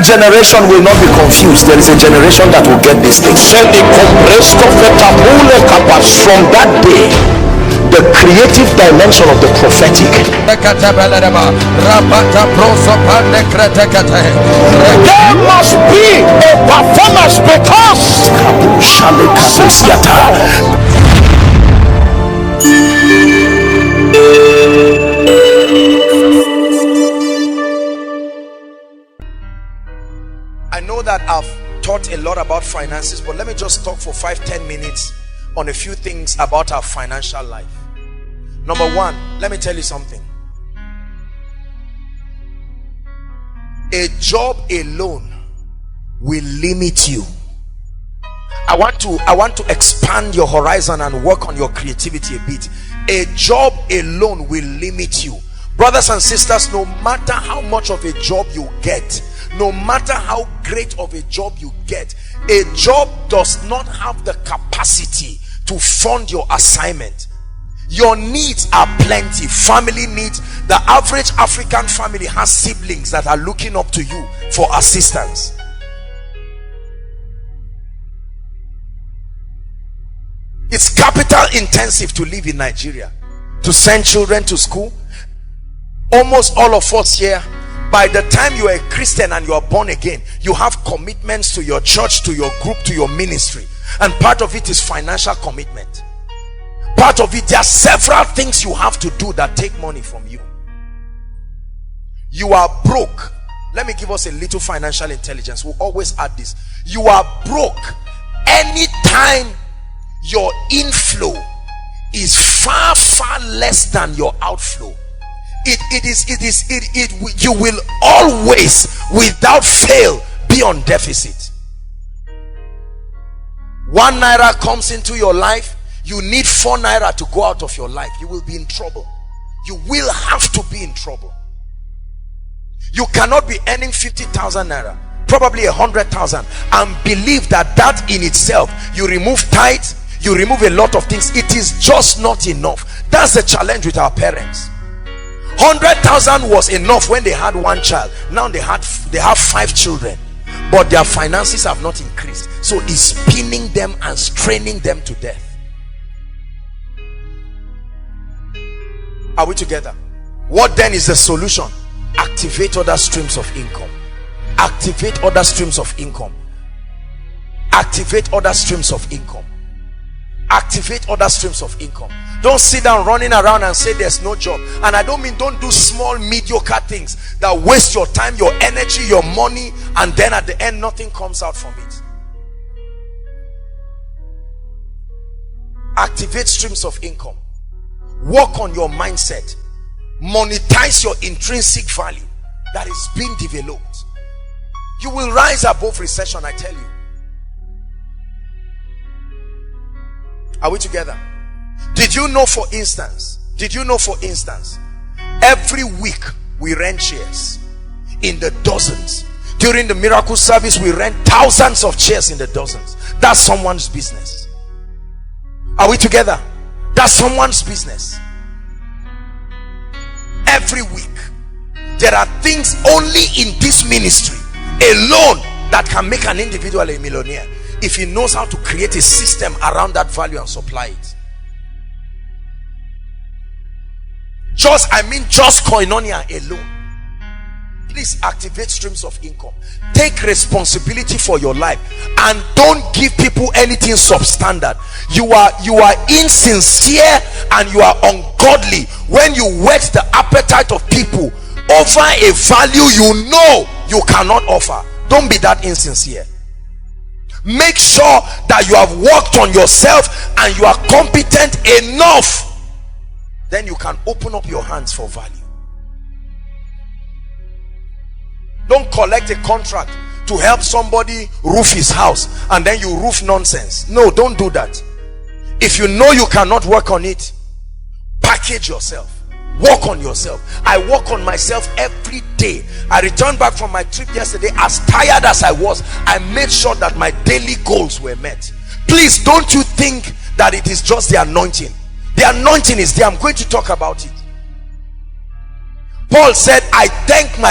generation will not be confused. There is a generation that will get this thing. From that day, the creative dimension of the prophetic, there must be a performance, because I know that I've taught a lot about finances, but let me just talk for 5-10 minutes on a few things about our financial life. Number one, let me tell you something. A job alone will limit you. I want to expand your horizon and work on your creativity a bit. A job alone will limit you. Brothers and sisters, no matter how much of a job you get, no matter how great of a job you get, a job does not have the capacity to fund your assignment. Your needs are plenty. Family needs. The average African family has siblings that are looking up to you for assistance. It's capital intensive to live in Nigeria, to send children to school. Almost all of us here, by the time you are a Christian and you are born again, you have commitments to your church, to your group, to your ministry, and part of it is financial commitment. Part of it, there are several things you have to do that take money from you. You are broke. Let me give us a little financial intelligence. We'll always add this. You are broke anytime your inflow is far less than your outflow. You will always, without fail, be on deficit. 1 naira comes into your life, you need 4 naira to go out of your life. You will be in trouble. You will have to be in trouble. You cannot be earning 50,000 naira, probably 100,000, and believe that in itself, you remove tithe, you remove a lot of things, it is just not enough. That's the challenge with our parents. 100,000 was enough when they had 1 child. Now they have 5 children, but their finances have not increased, so it's spinning them and straining them to death. Are we together? What then is the solution? Activate other streams of income. Activate other streams of income. Activate other streams of income. Activate other streams of income. Don't sit down running around and say there's no job. And I don't mean don't do small mediocre things that waste your time, your energy, your money, and then at the end nothing comes out from it. Activate streams of income. Work on your mindset. Monetize your intrinsic value that is being developed. You will rise above recession, I tell you. Are we together? Did you know, for instance, every week we rent chairs in the dozens. During the miracle service, we rent thousands of chairs in the dozens. That's someone's business. Are we together? That's someone's business. Every week there are things only in this ministry alone that can make an individual a millionaire, if he knows how to create a system around that value and supply it. Just koinonia alone. Please activate streams of income. Take responsibility for your life and don't give people anything substandard. You are insincere and you are ungodly when you whet the appetite of people over a value you know you cannot offer. Don't be that insincere. Make sure that you have worked on yourself and you are competent enough. Then you can open up your hands for value. Don't collect a contract to help somebody roof his house and then you roof nonsense. No, don't do that. If you know you cannot work on it, package yourself. Work on yourself. I work on myself every day. I returned back from my trip yesterday. As tired as I was, I made sure that my daily goals were met. Please don't you think that it is just the anointing. The anointing is there. I'm going to talk about it. Paul said,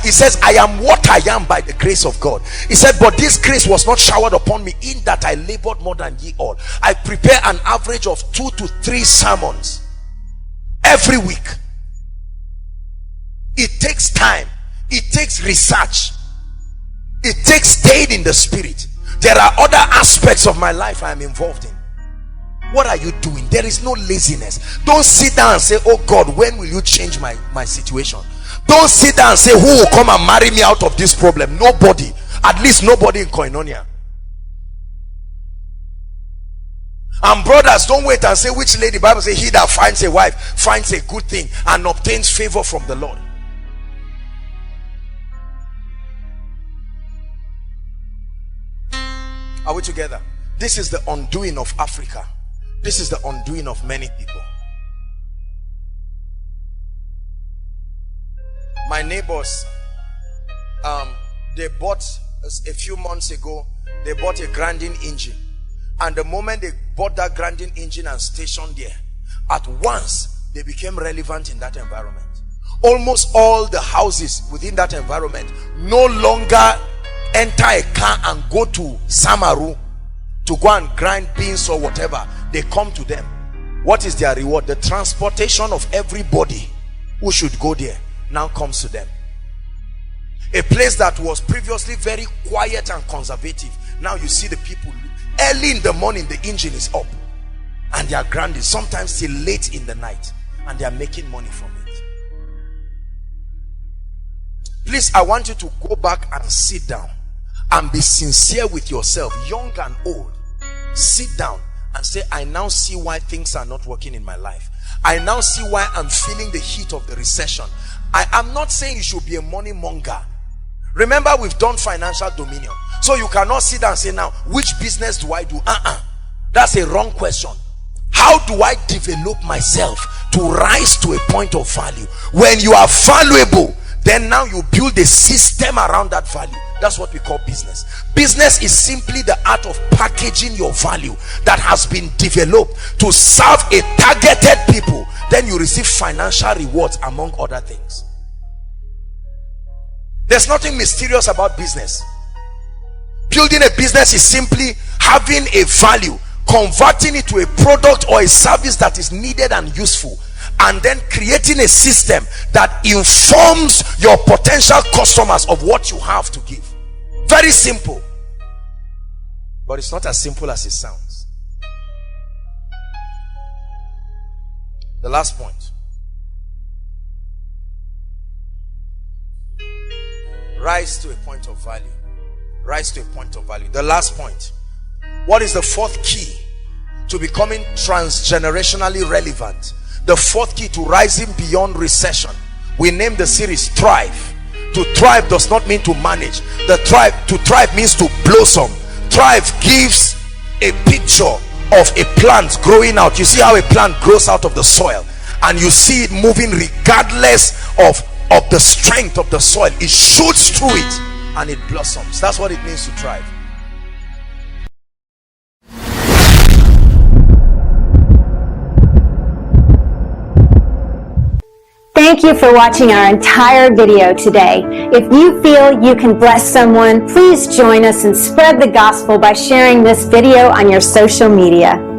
he says, I am what I am by the grace of God. He said, but this grace was not showered upon me, in that I labored more than ye all. I prepare an average of 2 to 3 sermons every week. It takes time, it takes research, it takes staying in the spirit. There are other aspects of my life I am involved in. What are you doing? There is no laziness. Don't sit down and say, oh God, when will you change my situation? Don't sit down and say, who will come and marry me out of this problem? Nobody. At least nobody in Koinonia. And brothers, don't wait and say, which lady? The Bible says, he that finds a wife finds a good thing and obtains favor from the Lord. Are we together? This is the undoing of Africa. This is the undoing of many people. My neighbors, they bought a few months ago, they bought a grinding engine. And the moment they bought that grinding engine and stationed there, at once they became relevant in that environment. Almost all the houses within that environment no longer enter a car and go to Samaru to go and grind beans or whatever. They come to them. What is their reward? The transportation of everybody who should go there now comes to them. A place that was previously very quiet and conservative, now you see the people early in the morning, the engine is up and they are grinding, sometimes till late in the night, and they are making money from it. Please, I want you to go back and sit down and be sincere with yourself, young and old. Sit down and say, I now see why things are not working in my life. I now see why I'm feeling the heat of the recession. I am not saying you should be a money monger. Remember, we've done financial dominion. So you cannot sit down and say, now, which business do I do? That's a wrong question. How do I develop myself to rise to a point of value? When you are valuable, then now you build a system around that value. That's what we call business. Business is simply the art of packaging your value that has been developed to serve a targeted people. Then you receive financial rewards among other things. There's nothing mysterious about business. Building a business is simply having a value, converting it to a product or a service that is needed and useful, and then creating a system that informs your potential customers of what you have to give. Very simple, but it's not as simple as it sounds. The last point: rise to a point of value. Rise to a point of value. The last point: what is the fourth key to becoming transgenerationally relevant? The fourth key to rising beyond recession. We named the series Thrive. To thrive does not mean to manage. To thrive means to blossom. Thrive gives a picture of a plant growing out. You see how a plant grows out of the soil, and you see it moving regardless of the strength of the soil. It shoots through it and it blossoms. That's what it means to thrive. Thank you for watching our entire video today. If you feel you can bless someone, please join us and spread the gospel by sharing this video on your social media.